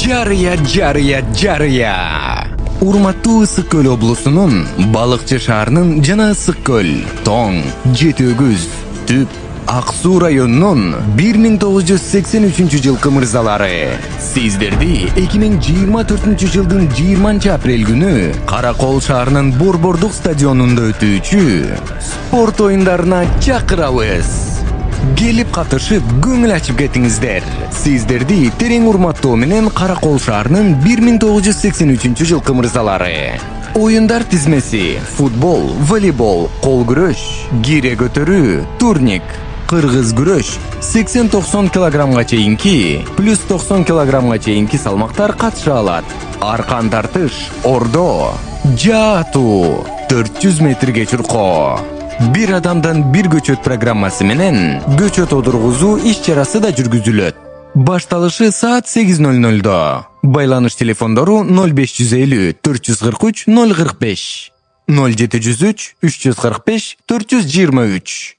Жарыя. Урматтуу Ысык көл облусунун Балыкчы шаарынын жана Ысык көл, Тоң, Жети өгүз, Түп, Ак Суу районунун 1983-жылкы мырзалары. Сиздерди 2024 жылдын 20-апрель күнү Каракол шаарынын Борбордук стадионунда өтүүчү спорт оюндарына чакырабыз. Келип катышып, көңүл ачып кетиңиздер. Сиздерди терең урматтоо менен Каракол шаарынын 1983-жылкы мырзалары. Оюндар тизмеси: футбол, волейбол, кол күрөш, кире көтөрүү, турник, кыргыз күрөш, 80-90 килограммга чейинки, плюс 90 килограммга чейинки салмактар катыша алат. Аркан тартыш, ордо, жаа атуу, 400 метрге чуркоо. Бир адамдан бир көчөт программасы менен көчөт одургузуу иш-чарасы да жүргүзүлөт. Башталышы саат 8:00. Байланыш телефондору 0550 443 045, 0703 345 423.